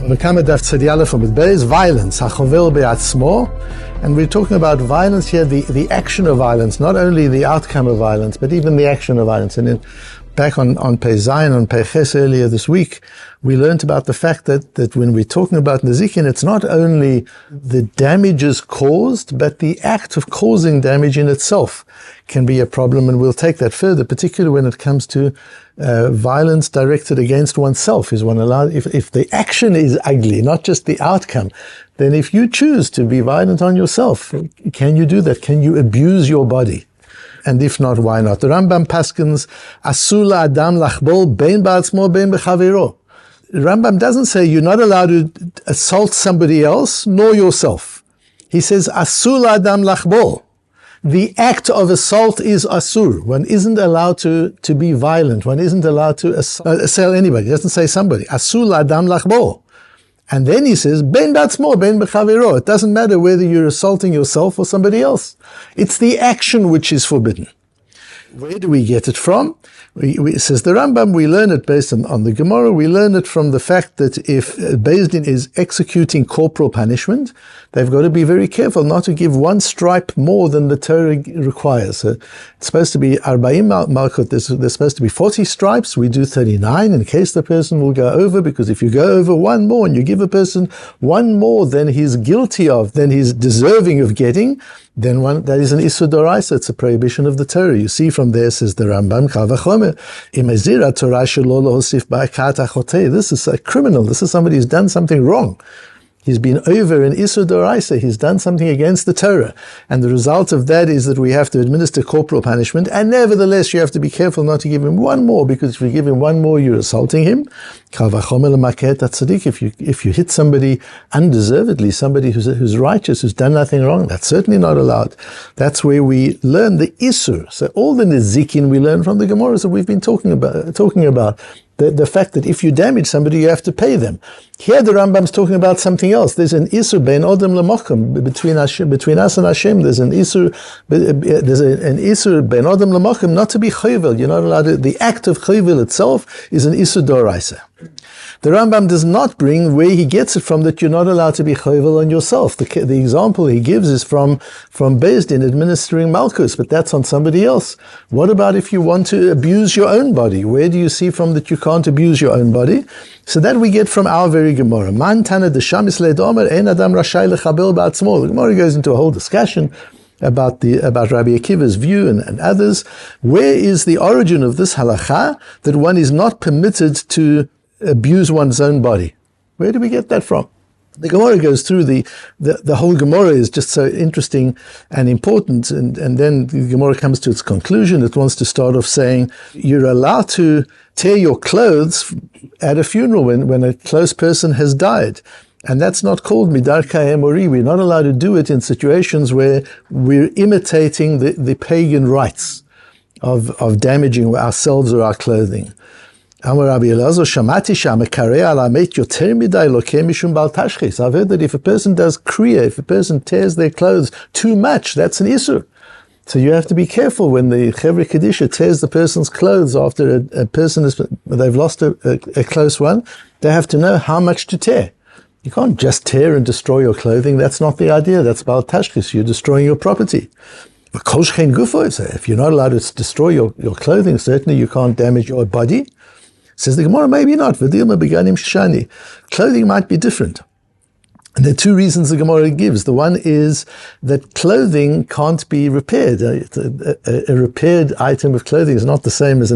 Bava Kamma Daf Yomi BAVA violence, החובל בעצמו, and we're talking about violence here, the action of violence, not only the outcome of violence, but even the action of violence. And then back on Pei Zayin, on Pei Ches earlier this week, we learned about the fact that when we're talking about Nezikin, it's not only the damages caused, but the act of causing damage in itself can be a problem, and we'll take that further, particularly when it comes to violence directed against oneself. Is one allowed, if the action is ugly, not just the outcome, then if you choose to be violent on yourself, can you do that? Can you abuse your body? And if not, why not? The Rambam paskins, asur la'adam lachbol bein ba'atzmo bein b'chaviro. Rambam doesn't say you're not allowed to assault somebody else, nor yourself. He says, asur la'adam lachbol. The act of assault is asur. One isn't allowed to be violent. One isn't allowed to assail anybody. He doesn't say somebody. Asur la'adam lachbol. And then he says, bein ba'atzmo, bein b'chaviro. It doesn't matter whether you're assaulting yourself or somebody else. It's the action which is forbidden. Where do we get it from? It says the Rambam, we learn it based on the Gemara. We learn it from the fact that if Beis Din is executing corporal punishment, they've got to be very careful not to give one stripe more than the Torah requires. So it's supposed to be 40 malchut. There's supposed to be 40 stripes. We do 39 in case the person will go over, because if you go over one more and you give a person one more than he's guilty of, than he's deserving of getting, then that is an Isur Doraisa. It's a prohibition of the Torah. You see from there, says the Rambam, this is a criminal. This is somebody who's done something wrong. He's been over an Isur Doraisa. He's done something against the Torah. And the result of that is that we have to administer corporal punishment. And nevertheless, you have to be careful not to give him one more, because if you give him one more, you're assaulting him. If you hit somebody undeservedly, somebody who's righteous, who's done nothing wrong, that's certainly not allowed. That's where we learn the Isur. So all the Nezikin we learn from the Gemaras that we've been talking about. The fact that if you damage somebody, you have to pay them. Here the Rambam's talking about something else. There's an Isur bein Odom L'Mokum, between us and Hashem. There's an Isur bein Odom L'Mokum, not to be chovel. You're not allowed to, the act of chovel itself is an Isur Doraisa. The Rambam does not bring where he gets it from that you're not allowed to be chovel on yourself. The example he gives is from Beis Din administering malchus, but that's on somebody else. What about if you want to abuse your own body? Where do you see from that you can't abuse your own body? So that we get from our very Gemara. Man tana d'shamis le'domer ein adam rashai lechabel ba'atzmo. The Gemara goes into a whole discussion about Rabbi Akiva's view and others. Where is the origin of this halacha that one is not permitted to abuse one's own body? Where do we get that from? The Gemara goes through the whole Gemara is just so interesting and important, and then the Gemara comes to its conclusion. It wants to start off saying you're allowed to tear your clothes at a funeral when a close person has died. And that's not called midarka emori. We're not allowed to do it in situations where we're imitating the pagan rites of damaging ourselves or our clothing. I've heard that if a person does kriya, if a person tears their clothes too much, that's an isur. So you have to be careful when the Chevre Kedisha tears the person's clothes after a person they've lost a close one. They have to know how much to tear. You can't just tear and destroy your clothing. That's not the idea. That's Bal Tashchis. You're destroying your property. If you're not allowed to destroy your clothing, certainly you can't damage your body. Says the Gemara, maybe not. Clothing might be different. And there are two reasons the Gemara gives. The one is that clothing can't be repaired. A repaired item of clothing is not the same as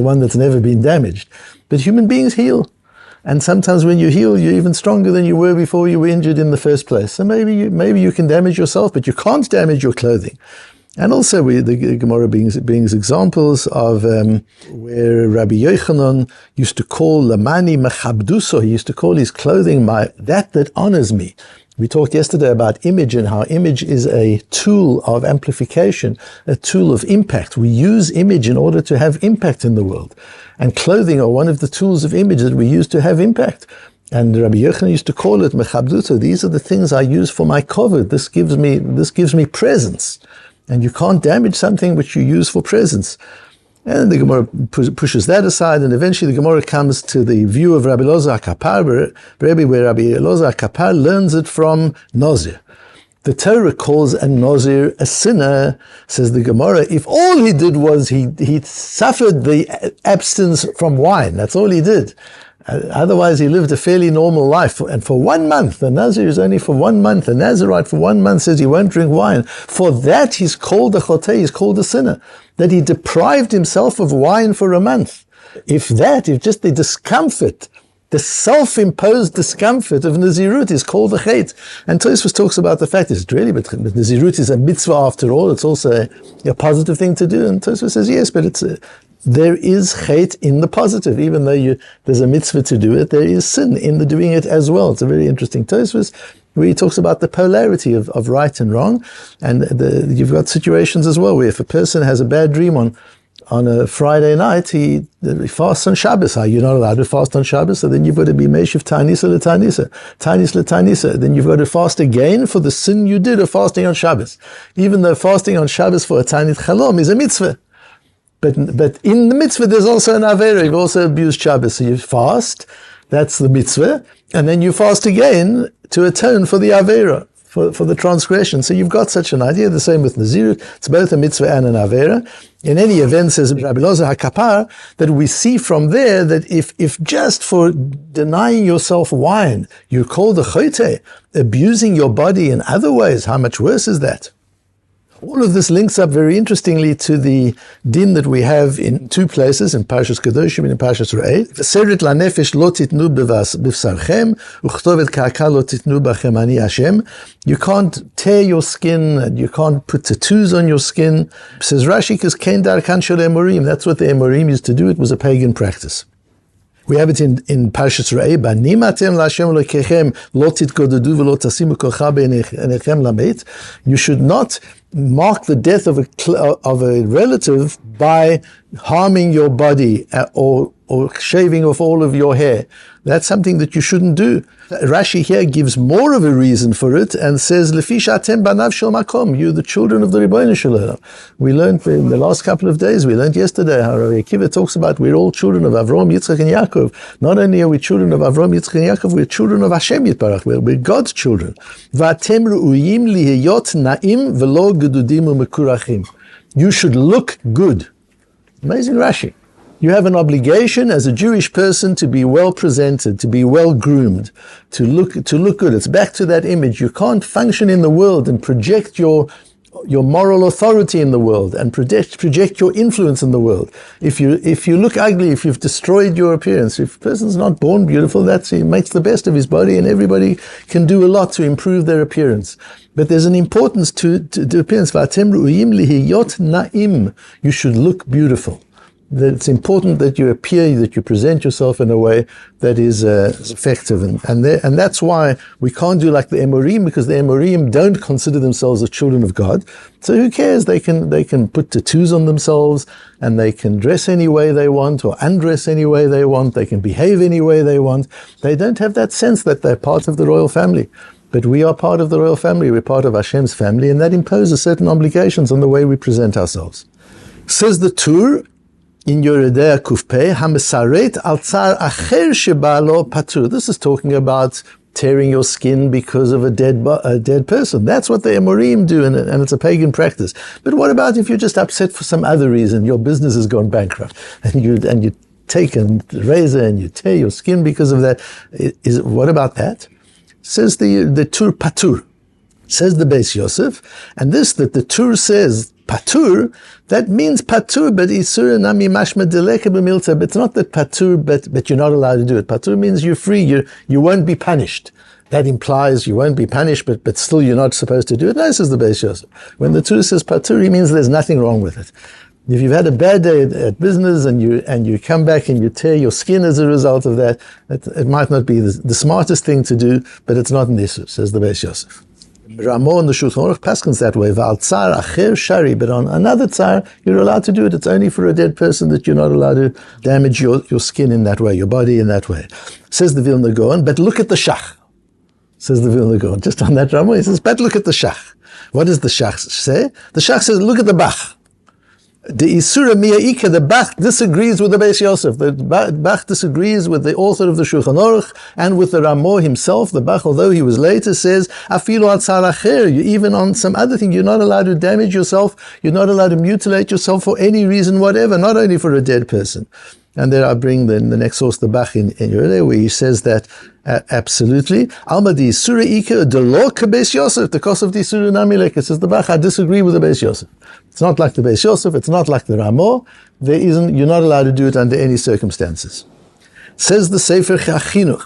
one that's never been damaged. But human beings heal. And sometimes when you heal, you're even stronger than you were before you were injured in the first place. So maybe you can damage yourself, but you can't damage your clothing. And also the Gemara brings examples of where Rabbi Yochanan used to call Lamani Mechabduso. He used to call his clothing that honors me. We talked yesterday about image and how image is a tool of amplification, a tool of impact. We use image in order to have impact in the world. And clothing are one of the tools of image that we use to have impact. And Rabbi Yochanan used to call it Mechabduso. These are the things I use for my kovod. This gives me presence. And you can't damage something which you use for presence. And the Gemara pushes that aside, and eventually the Gemara comes to the view of Rabbi Elazar HaKapar, where Rabbi Elazar HaKapar learns it from Nazir. The Torah calls a Nazir a sinner, says the Gemara, if all he did was he suffered the abstinence from wine. That's all he did. Otherwise, he lived a fairly normal life. And for 1 month, the Nazir is only for 1 month. The Nazirite for 1 month says he won't drink wine. For that, he's called a chotei, he's called a sinner. That he deprived himself of wine for a month. If just the discomfort, the self-imposed discomfort of Nazirut is called a chet. And Tosfos talks about the fact it's really, but Nazirut is a mitzvah after all. It's also a positive thing to do. And Tosfos says, yes, but there is chet in the positive. Even though there's a mitzvah to do it, there is sin in the doing it as well. It's a very interesting Tosfos where he talks about the polarity of right and wrong. And you've got situations as well where if a person has a bad dream on a Friday night, he fasts on Shabbos. You're not allowed to fast on Shabbos, so then you've got to be Meshiv Ta'anisa L'Ta'anisa, Ta'anis L'Ta'anisa. Then you've got to fast again for the sin you did of fasting on Shabbos. Even though fasting on Shabbos for a Ta'anit Chalom is a mitzvah. But in the mitzvah there's also an Avera. You've also abused Shabbos. So you fast, that's the mitzvah, and then you fast again to atone for the Avera, for the transgression. So you've got such an idea. The same with Nazirut. It's both a mitzvah and an Avera. In any event, says Rabbi Elazar HaKapar, that we see from there that if just for denying yourself wine, you're called a chotei, abusing your body in other ways, how much worse is that? All of this links up very interestingly to the din that we have in 2 places, in Parshas Kedoshim and in Parshas Re'eh. V'seret lanefesh lo titnu b'vsarchem, u'chtovet ka'aka lo titnu b'chem ani Hashem. You can't tear your skin, and you can't put tattoos on your skin. Says Rashi, because kein darkan shel Emorim. That's what the Emorim used to do. It was a pagan practice. We have it in Parshas Re'eh, Banim atem la'Hashem Elokechem lo titkodedu v'lo tasimu kocha b'einechem lamet. You should not mark the death of a relative by harming your body or shaving off all of your hair. That's something that you shouldn't do. Rashi here gives more of a reason for it and says, Lefi she'atem banav shel makom, you the children of the Ribono Shel Olam. We learned in the last couple of days, we learned yesterday how Rabbi Akiva talks about we're all children of Avram, Yitzchak and Yaakov. Not only are we children of Avram, Yitzchak and Yaakov, we're children of Hashem Yitbarach. We're God's children. V'atem ru'uyim lihiyot na'im v'lo gedudim u'mekurachim. You should look good. Amazing Rashi. You have an obligation as a Jewish person to be well presented, to be well groomed, to look good. It's back to that image. You can't function in the world and project your moral authority in the world and project your influence in the world. If you look ugly, if you've destroyed your appearance, if a person's not born beautiful, he makes the best of his body, and everybody can do a lot to improve their appearance. But there's an importance to the appearance. V'atem ru'uyim lihiyot na'im. You should look beautiful. That it's important that you appear, that you present yourself in a way that is effective, and that's why we can't do like the Emorim, because the Emorim don't consider themselves the children of God. So who cares? They can put tattoos on themselves, and they can dress any way they want or undress any way they want. They can behave any way they want. They don't have that sense that they're part of the royal family. But we are part of the royal family. We're part of Hashem's family, and that imposes certain obligations on the way we present ourselves. Says the Tur in Yoredea Kufpei, Hamesaret al tsar acher shebalo patur. This is talking about tearing your skin because of a dead person. That's what the Emorim do, and it's a pagan practice. But what about if you're just upset for some other reason? Your business has gone bankrupt, and you take a razor and you tear your skin because of that. What about that? Says the Tur patur. Says the Beis Yosef, and this that the Tur says patur, that means patur, but isur nami mashma deleka b'milta. But it's not that patur, but you're not allowed to do it. Patur means you're free. You won't be punished. That implies you won't be punished, but still you're not supposed to do it. No, says the Beis Yosef. When the Tur says patur, he means there's nothing wrong with it. If you've had a bad day at business and you come back and you tear your skin as a result of that, it might not be the smartest thing to do, but it's not an issue, says the Beis Yosef. Ramo and the Shulchan Aruch paskins that way. V'al tsar acher shari, but on another tsar, you're allowed to do it. It's only for a dead person that you're not allowed to damage your skin in that way, your body in that way. Says the Vilna Gaon, but look at the shach. Says the Vilna Gaon, just on that Ramo, he says, but look at the shach. What does the shach say? The shach says, look at the bach. The Isura Miya'ika, the Bach disagrees with the Beis Yosef. The Bach disagrees with the author of the Shulchan Aruch and with the Ramo himself. The Bach, although he was later, says, Afilu atzar acher, even on some other thing, you're not allowed to damage yourself, you're not allowed to mutilate yourself for any reason whatever, not only for a dead person. And there I bring the next source, the Bach in Yoreh, where he says that absolutely. Alma di Isura Ika de lo ke Beis Yosef, the cost of the Isura Namilek. It says the Bach, I disagree with the Beis Yosef. It's not like the Beis Yosef, it's not like the Ramo. You're not allowed to do it under any circumstances. Says the Sefer HaChinuch.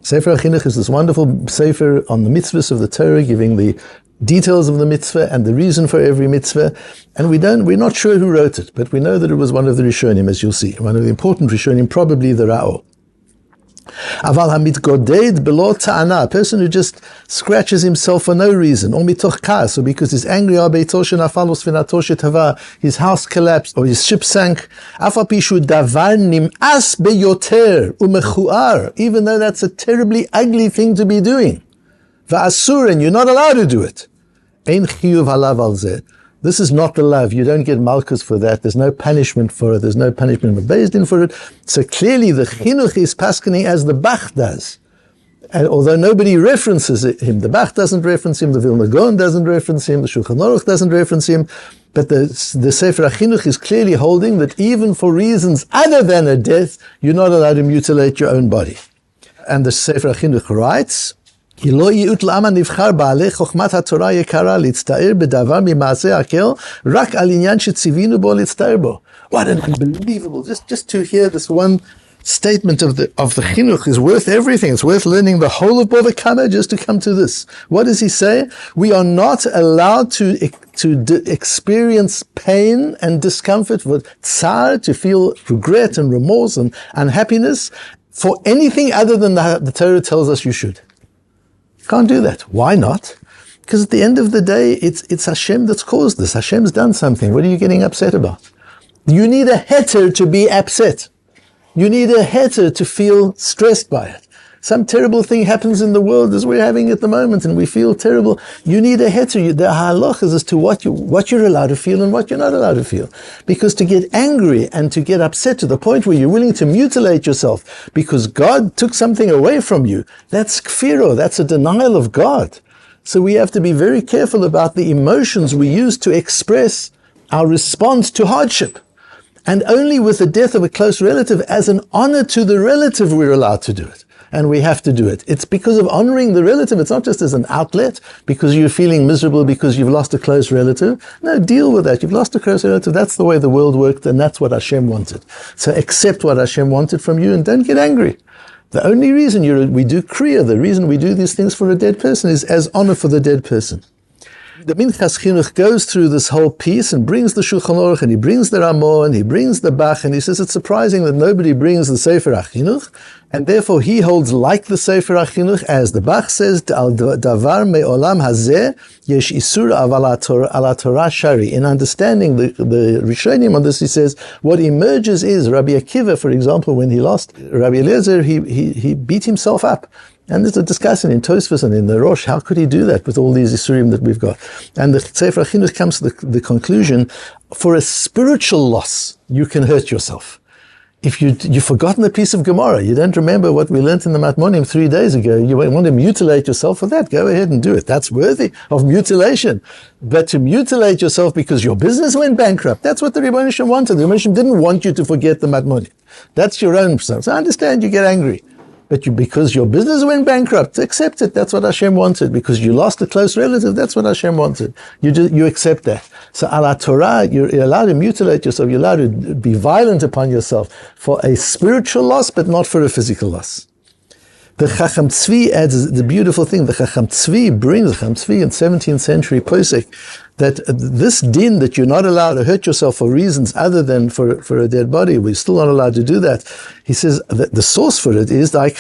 Sefer HaChinuch is this wonderful sefer on the mitzvahs of the Torah, giving the details of the mitzvah and the reason for every mitzvah. And we're not sure who wrote it, but we know that it was one of the Rishonim, as you'll see. One of the important Rishonim, probably the Ra'o. Aval hamitgoded belo ta'ana, a person who just scratches himself for no reason, or mitoch kas, or because he's angry, his house collapsed, or his ship sank, afapishu davar nim'as beyoter umechuar, even though that's a terribly ugly thing to be doing. Va'asur, and you're not allowed to do it. Ein chiyuv halav al zeh. This is not the love. You don't get malchus for that. There's no punishment for it. There's no punishment of Beis Din for it. So clearly the chinuch is paskening as the Bach does. And although nobody references him, the Bach doesn't reference him, the Vilna Gaon doesn't reference him, the Shulchan Aruch doesn't reference him, but the Sefer HaChinuch is clearly holding that even for reasons other than a death, you're not allowed to mutilate your own body. And the Sefer HaChinuch writes, what an unbelievable, just to hear this one statement of the chinuch is worth everything. It's worth learning the whole of Bava Kamma just to come to this. What does he say? We are not allowed to experience pain and discomfort, with tsar, to feel regret and remorse and unhappiness for anything other than the Torah tells us you should. Can't do that. Why not? Because at the end of the day, it's Hashem that's caused this. Hashem's done something. What are you getting upset about? You need a heter to be upset. You need a heter to feel stressed by it. Some terrible thing happens in the world as we're having at the moment and we feel terrible. You need a heter. There are halachas as to what you're allowed to feel and what you're not allowed to feel. Because to get angry and to get upset to the point where you're willing to mutilate yourself because God took something away from you, that's kfiro, that's a denial of God. So we have to be very careful about the emotions we use to express our response to hardship. And only with the death of a close relative, as an honor to the relative, we're allowed to do it. And we have to do it. It's because of honoring the relative. It's not just as an outlet because you're feeling miserable because you've lost a close relative. No, deal with that. You've lost a close relative. That's the way the world worked, and that's what Hashem wanted. So accept what Hashem wanted from you and don't get angry. The only reason we do kriya, the reason we do these things for a dead person is as honor for the dead person. The Minchas Chinuch goes through this whole piece and brings the Shulchan Aruch and he brings the Ramo and he brings the Bach and he says it's surprising that nobody brings the Sefer HaChinuch, and therefore he holds like the Sefer HaChinuch, as the Bach says, Al davar me'olam hazeh yesh isur aval ala Torah shari. In understanding the Rishonim on this, he says what emerges is Rabbi Akiva, for example, when he lost Rabbi Eliezer, he beat himself up. And there's a discussion in Tosfos and in the Rosh, how could he do that with all these Isurim that we've got? And the Sefer HaChinuch comes to the conclusion, for a spiritual loss, you can hurt yourself. If you've forgotten a piece of Gemara, you don't remember what we learnt in the Matmonim 3 days ago, you want to mutilate yourself for that, go ahead and do it. That's worthy of mutilation. But to mutilate yourself because your business went bankrupt, that's what the Rebbeinu Shem wanted. The Rebbeinu Shem didn't want you to forget the Matmonim. That's your own stuff. So I understand you get angry. But because your business went bankrupt, accept it. That's what Hashem wanted. Because you lost a close relative, that's what Hashem wanted. You accept that. So ala Torah, you're allowed to mutilate yourself. You're allowed to be violent upon yourself for a spiritual loss, but not for a physical loss. The Chacham Tzvi adds the beautiful thing. The Chacham Tzvi brings, Chacham Tzvi in 17th century posek, that this din that you're not allowed to hurt yourself for reasons other than for a dead body, we're still not allowed to do that. He says that the source for it is this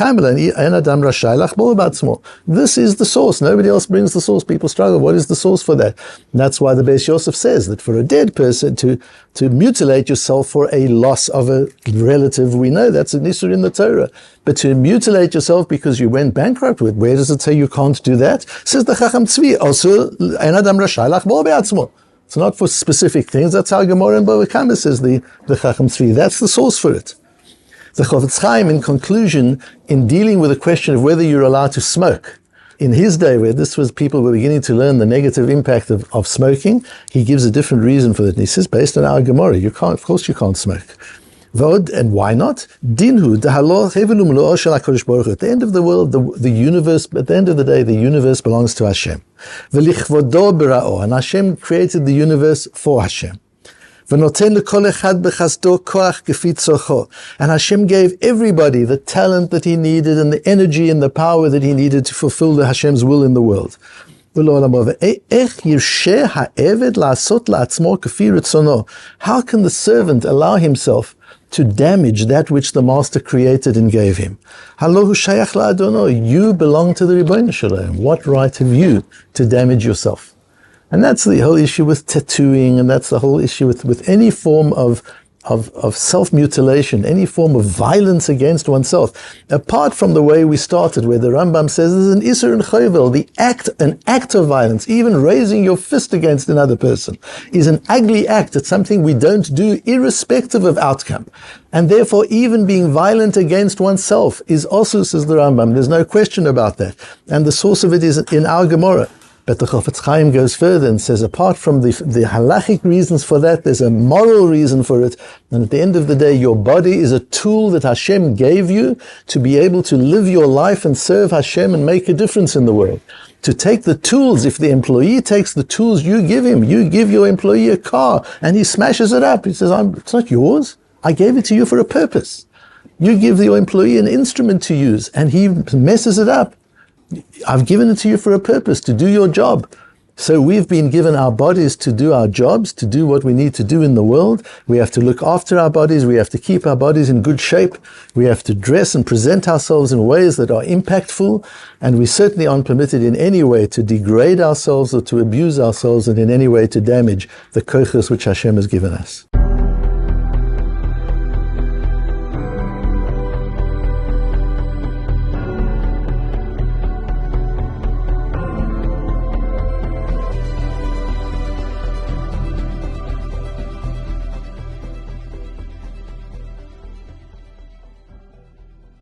is the source. Nobody else brings the source. People struggle. What is the source for that? And that's why the Beis Yosef says that for a dead person to mutilate yourself for a loss of a relative, we know that's an issur in the Torah. But to mutilate yourself because you went bankrupt, where does it say you can't do that? Says the Chacham Tzvi, also, ein adam rashai lachbol be'atzmo. It's not for specific things. That's how Gemara in Bava Kamma says the Chacham 3. That's the source for it. The Chofetz Chaim, in conclusion, in dealing with the question of whether you're allowed to smoke, in his day, where this was people were beginning to learn the negative impact of smoking, he gives a different reason for that. And he says, based on our Gemara, of course you can't smoke. And why not? Dinhu, at the end of the world, the universe, at the end of the day, the universe belongs to Hashem. And Hashem created the universe for Hashem. And Hashem gave everybody the talent that he needed and the energy and the power that he needed to fulfill the Hashem's will in the world. How can the servant allow himself to damage that which the master created and gave him? You belong to the Ribono Shel Olam. What right have you to damage yourself? And that's the whole issue with tattooing, and that's the whole issue with any form of self-mutilation, any form of violence against oneself. Apart from the way we started, where the Rambam says there's an Isur and Chovel, an act of violence, even raising your fist against another person, is an ugly act. It's something we don't do irrespective of outcome. And therefore, even being violent against oneself is also, says the Rambam. There's no question about that. And the source of it is in our Gemara. But the Chofetz Chaim goes further and says, apart from the halachic reasons for that, there's a moral reason for it. And at the end of the day, your body is a tool that Hashem gave you to be able to live your life and serve Hashem and make a difference in the world. To take the tools, if the employee takes the tools you give him, you give your employee a car and he smashes it up. He says, it's not yours. I gave it to you for a purpose. You give your employee an instrument to use and he messes it up. I've given it to you for a purpose, to do your job. So we've been given our bodies to do our jobs, to do what we need to do in the world. We have to look after our bodies. We have to keep our bodies in good shape. We have to dress and present ourselves in ways that are impactful. And we certainly aren't permitted in any way to degrade ourselves or to abuse ourselves and in any way to damage the kochos which Hashem has given us.